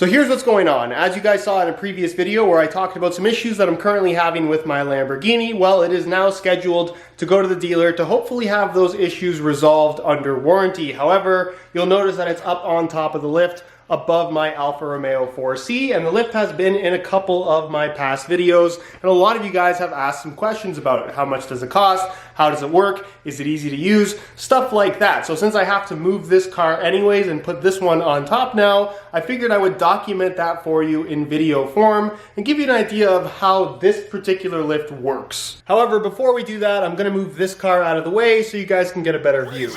So here's what's going on. As you guys saw in a previous video where I talked about some issues that I'm currently having with my Lamborghini, well, it is now scheduled to go to the dealer to hopefully have those issues resolved under warranty. However, you'll notice that it's up on top of the lift above my Alfa Romeo 4C, and the lift has been in a couple of my past videos, and a lot of you guys have asked some questions about it. How much does it cost? How does it work? Is it easy to use? Stuff like that. So since I have to move this car anyways and put this one on top now, I figured I would document that for you in video form and give you an idea of how this particular lift works. However, before we do that, I'm gonna move this car out of the way so you guys can get a better view.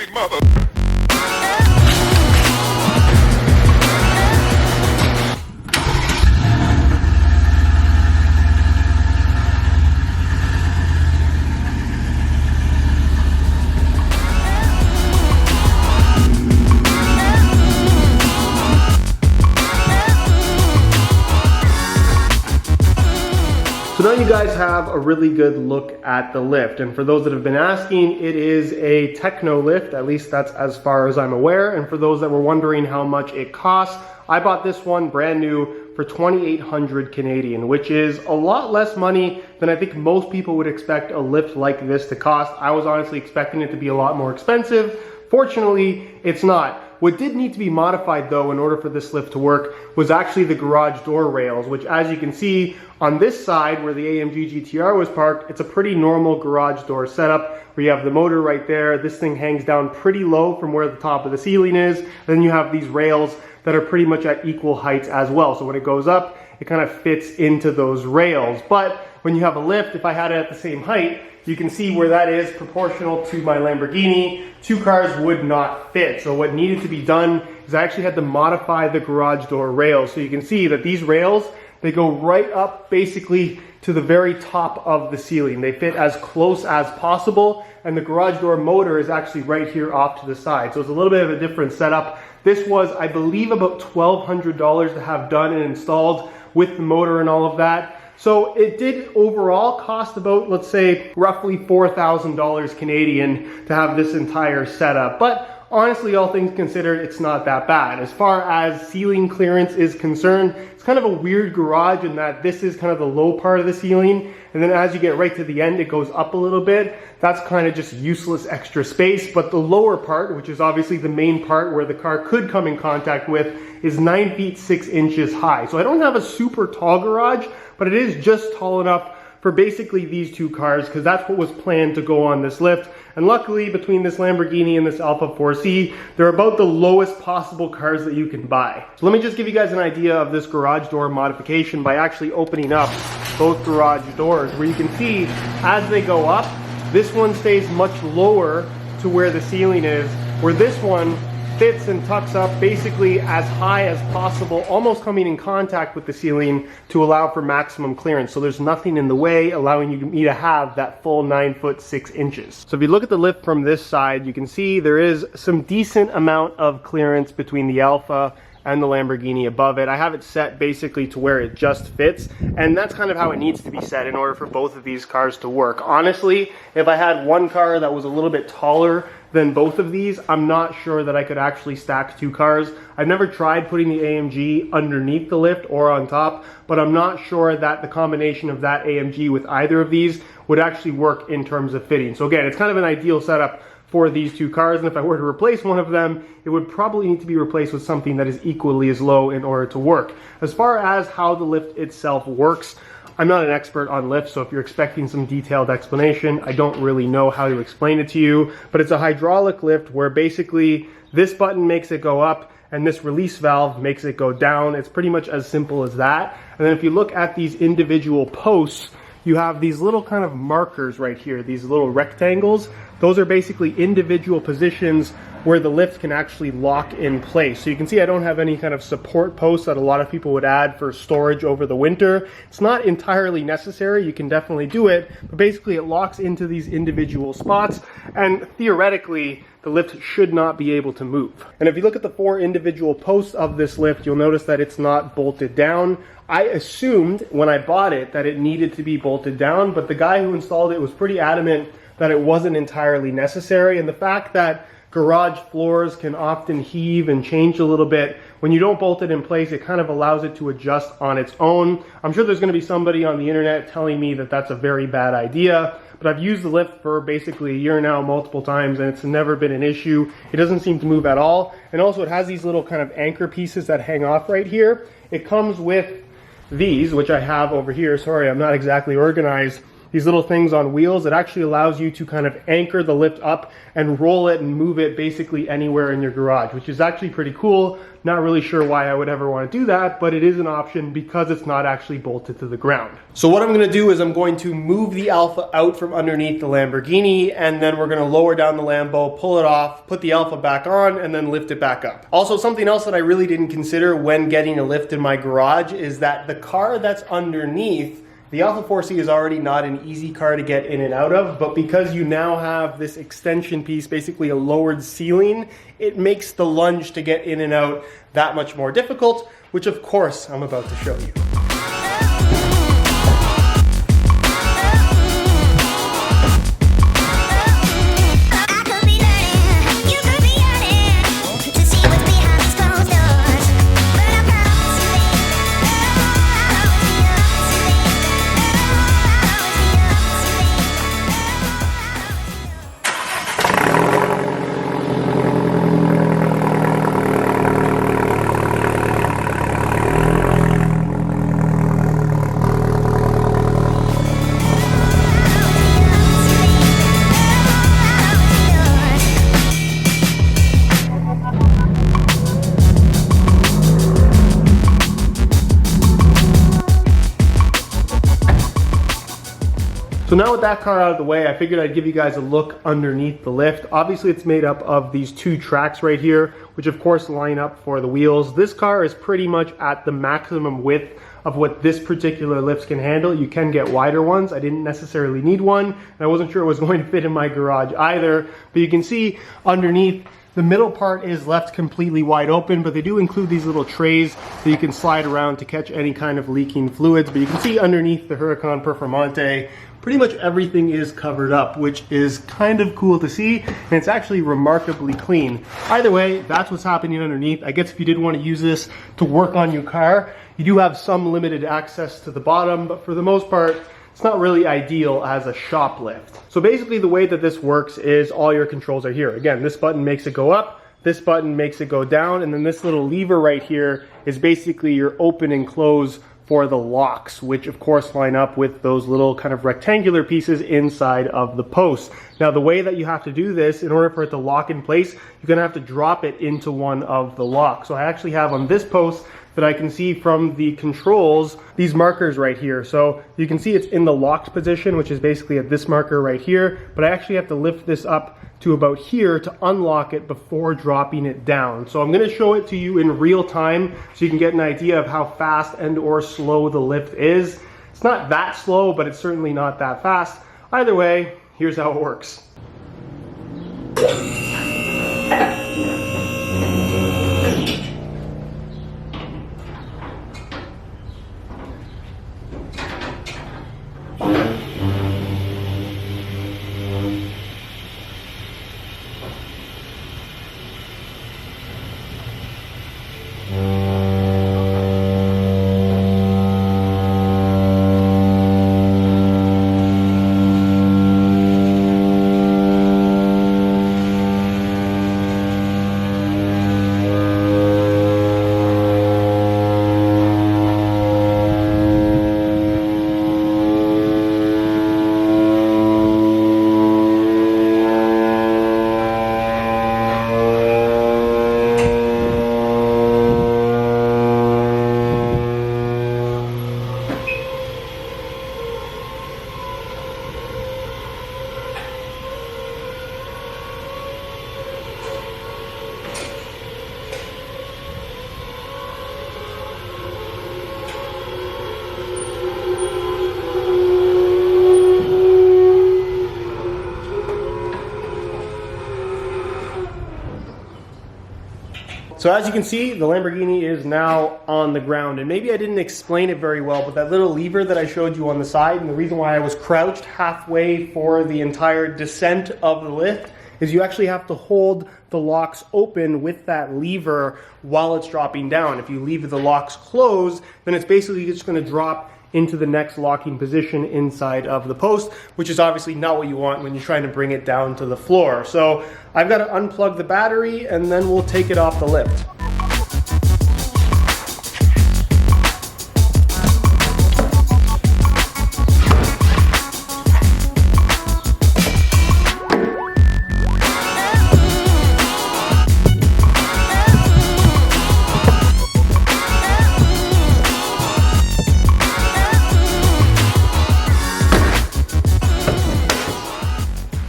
So now you guys have a really good look at the lift, and for those that have been asking, it is a techno lift, at least that's as far as I'm aware, and for those that were wondering how much it costs, I bought this one brand new for 2,800 Canadian, which is a lot less money than I think most people would expect a lift like this to cost. I was honestly expecting it to be a lot more expensive. Fortunately, it's not. What did need to be modified though in order for this lift to work was actually the garage door rails, which as you can see on this side where the AMG GTR was parked, it's a pretty normal garage door setup where you have the motor right there. This thing hangs down pretty low from where the top of the ceiling is. Then you have these rails that are pretty much at equal heights as well. So when it goes up, it kind of fits into those rails. But when you have a lift, if I had it at the same height, you can see where that is proportional to my Lamborghini. Two cars would not fit. So what needed to be done is I actually had to modify the garage door rails. So you can see that these rails, they go right up basically to the very top of the ceiling. They fit as close as possible, and the garage door motor is actually right here off to the side. So it's a little bit of a different setup. This was, I believe, about $1,200 to have done and installed with the motor and all of that. So it did overall cost about, let's say, roughly $4,000 Canadian to have this entire setup. But honestly, all things considered, it's not that bad. As far as ceiling clearance is concerned, it's kind of a weird garage in that this is kind of the low part of the ceiling, and then as you get right to the end, it goes up a little bit. That's kind of just useless extra space. But the lower part, which is obviously the main part where the car could come in contact with, is 9 feet 6 inches high. So I don't have a super tall garage, but it is just tall enough for basically these two cars, because that's what was planned to go on this lift. And luckily, between this Lamborghini and this Alfa 4C, they're about the lowest possible cars that you can buy. So let me just give you guys an idea of this garage door modification by actually opening up both garage doors, where you can see as they go up, this one stays much lower to where the ceiling is, where this one fits and tucks up basically as high as possible, almost coming in contact with the ceiling to allow for maximum clearance. So there's nothing in the way, allowing me to have that full 9 foot 6 inches. So if you look at the lift from this side, you can see there is some decent amount of clearance between the Alfa and the Lamborghini above it. I have it set basically to where it just fits, and that's kind of how it needs to be set in order for both of these cars to work. Honestly, if I had one car that was a little bit taller than both of these, I'm not sure that I could actually stack two cars. I've never tried putting the AMG underneath the lift or on top, but I'm not sure that the combination of that AMG with either of these would actually work in terms of fitting. So again, it's kind of an ideal setup for these two cars, and if I were to replace one of them, it would probably need to be replaced with something that is equally as low in order to work. As far as how the lift itself works, I'm not an expert on lifts, so if you're expecting some detailed explanation, I don't really know how to explain it to you, but it's a hydraulic lift where basically this button makes it go up and this release valve makes it go down. It's pretty much as simple as that. And then if you look at these individual posts, you have these little kind of markers right here, these little rectangles. Those are basically individual positions where the lift can actually lock in place. So you can see I don't have any kind of support posts that a lot of people would add for storage over the winter. It's not entirely necessary, you can definitely do it, but basically it locks into these individual spots, and theoretically the lift should not be able to move. And if you look at the 4 individual posts of this lift, you'll notice that it's not bolted down. I assumed when I bought it that it needed to be bolted down, but the guy who installed it was pretty adamant that it wasn't entirely necessary, and the fact that garage floors can often heave and change a little bit when you don't bolt it in place, it kind of allows it to adjust on its own. I'm sure there's going to be somebody on the internet telling me that that's a very bad idea, but I've used the lift for basically a year now, multiple times, and it's never been an issue. It doesn't seem to move at all. And also it has these little kind of anchor pieces that hang off right here. It comes with these, which I have over here. Sorry, I'm not exactly organized. These little things on wheels, it actually allows you to kind of anchor the lift up and roll it and move it basically anywhere in your garage, which is actually pretty cool. Not really sure why I would ever want to do that, but it is an option because it's not actually bolted to the ground. So what I'm going to do is I'm going to move the Alpha out from underneath the Lamborghini, and then we're going to lower down the Lambo, pull it off, put the Alpha back on, and then lift it back up. Also, something else that I really didn't consider when getting a lift in my garage is that the car that's underneath, the Alpha 4C, is already not an easy car to get in and out of, but because you now have this extension piece, basically a lowered ceiling, it makes the lunge to get in and out that much more difficult, which of course I'm about to show you. So now with that car out of the way, I figured I'd give you guys a look underneath the lift. Obviously it's made up of these two tracks right here, which of course line up for the wheels. This car is pretty much at the maximum width of what this particular lift can handle. You can get wider ones. I didn't necessarily need one, and I wasn't sure it was going to fit in my garage either. But you can see underneath, the middle part is left completely wide open, but they do include these little trays that you can slide around to catch any kind of leaking fluids. But you can see underneath the Huracan Performante, pretty much everything is covered up, which is kind of cool to see, and it's actually remarkably clean. Either way, that's what's happening underneath. I guess if you did want to use this to work on your car, you do have some limited access to the bottom, but for the most part, it's not really ideal as a shop lift. So basically the way that this works is all your controls are here. Again, this button makes it go up, this button makes it go down, and then this little lever right here is basically your open and close for the locks, which of course line up with those little kind of rectangular pieces inside of the post. Now the way that you have to do this, in order for it to lock in place, you're gonna have to drop it into one of the locks. So I actually have on this post that I can see from the controls, these markers right here. So you can see it's in the locked position, which is basically at this marker right here, but I actually have to lift this up to about here to unlock it before dropping it down. So I'm gonna show it to you in real time so you can get an idea of how fast and or slow the lift is. It's not that slow, but it's certainly not that fast. Either way, here's how it works. So as you can see, the Lamborghini is now on the ground, and maybe I didn't explain it very well, but that little lever that I showed you on the side, and the reason why I was crouched halfway for the entire descent of the lift, is you actually have to hold the locks open with that lever while it's dropping down. If you leave the locks closed, then it's basically just going to drop into the next locking position inside of the post, which is obviously not what you want when you're trying to bring it down to the floor. So I've got to unplug the battery and then we'll take it off the lift.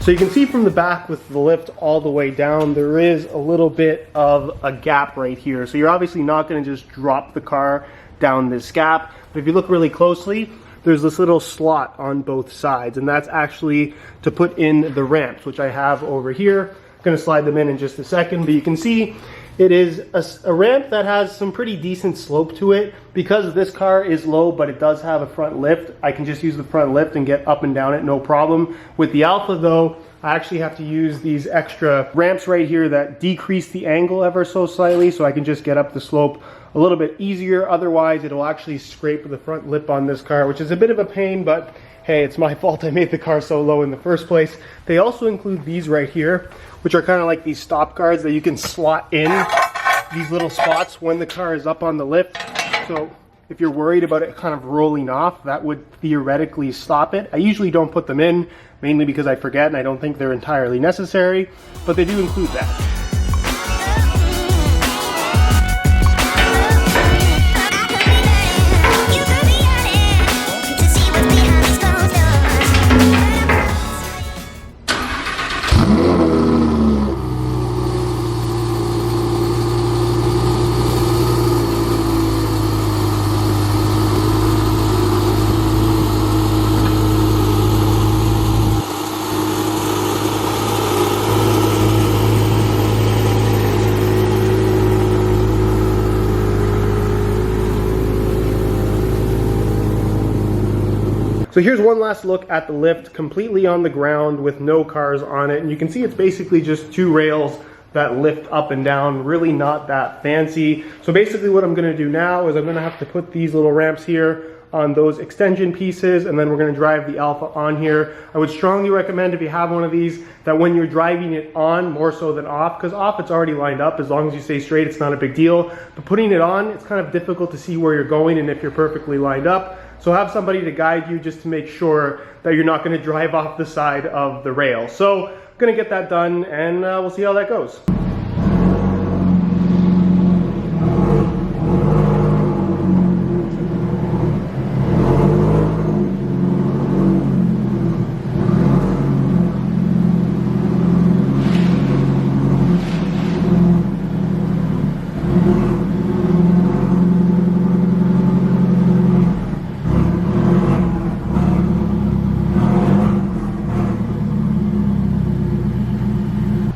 So you can see from the back with the lift all the way down, there is a little bit of a gap right here. So you're obviously not going to just drop the car down this gap. But if you look really closely, there's this little slot on both sides, and that's actually to put in the ramps, which I have over here. I'm going to slide them in just a second, but you can see it is a ramp that has some pretty decent slope to it. Because this car is low, but it does have a front lift, I can just use the front lift and get up and down it, no problem. With the Alpha though, I actually have to use these extra ramps right here that decrease the angle ever so slightly, so I can just get up the slope a little bit easier. Otherwise, it'll actually scrape the front lip on this car, which is a bit of a pain, but hey, it's my fault I made the car so low in the first place. They also include these right here, which are kind of like these stop guards that you can slot in these little spots when the car is up on the lift. So if you're worried about it kind of rolling off, that would theoretically stop it. I usually don't put them in, mainly because I forget and I don't think they're entirely necessary, but they do include that. So here's one last look at the lift, completely on the ground with no cars on it. And you can see it's basically just two rails that lift up and down, really not that fancy. So basically what I'm gonna do now is I'm gonna have to put these little ramps here on those extension pieces, and then we're gonna drive the Alpha on here. I would strongly recommend, if you have one of these, that when you're driving it on more so than off, because off it's already lined up, as long as you stay straight, it's not a big deal. But putting it on, it's kind of difficult to see where you're going and if you're perfectly lined up. So have somebody to guide you just to make sure that you're not gonna drive off the side of the rail. So I'm gonna get that done and we'll see how that goes.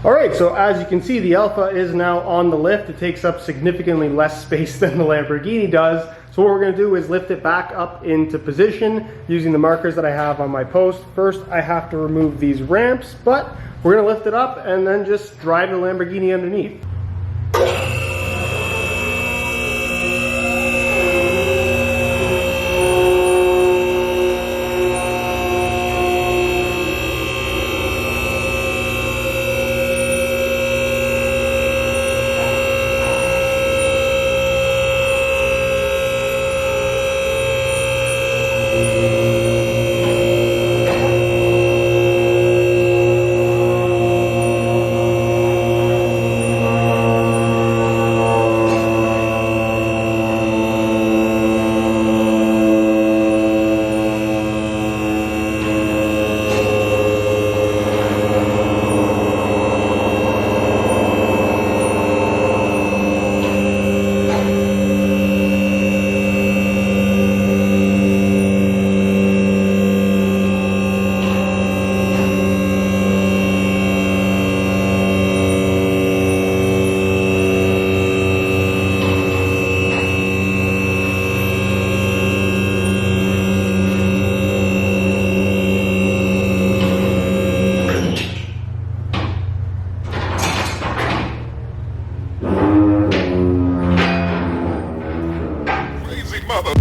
Alright, so as you can see, the Alpha is now on the lift. It takes up significantly less space than the Lamborghini does. So what we're going to do is lift it back up into position using the markers that I have on my post. First, I have to remove these ramps, but we're going to lift it up and then just drive the Lamborghini underneath. mother.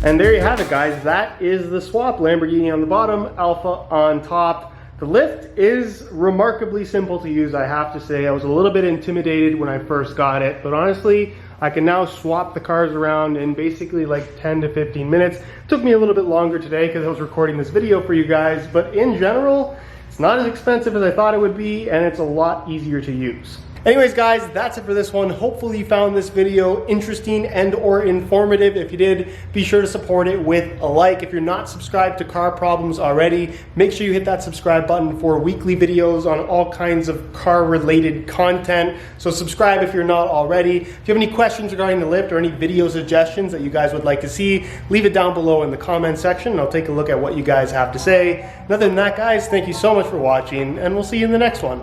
And there you have it, guys. That is the swap. Lamborghini on the bottom, Alfa on top. The lift is remarkably simple to use, I have to say. I was a little bit intimidated when I first got it, but honestly, I can now swap the cars around in basically like 10 to 15 minutes. It took me a little bit longer today because I was recording this video for you guys, but in general, it's not as expensive as I thought it would be, and it's a lot easier to use. Anyways, guys, that's it for this one. Hopefully you found this video interesting and or informative. If you did, be sure to support it with a like. If you're not subscribed to Car Problems already, make sure you hit that subscribe button for weekly videos on all kinds of car-related content. So subscribe if you're not already. If you have any questions regarding the lift or any video suggestions that you guys would like to see, leave it down below in the comment section, and I'll take a look at what you guys have to say. And other than that, guys, thank you so much for watching, and we'll see you in the next one.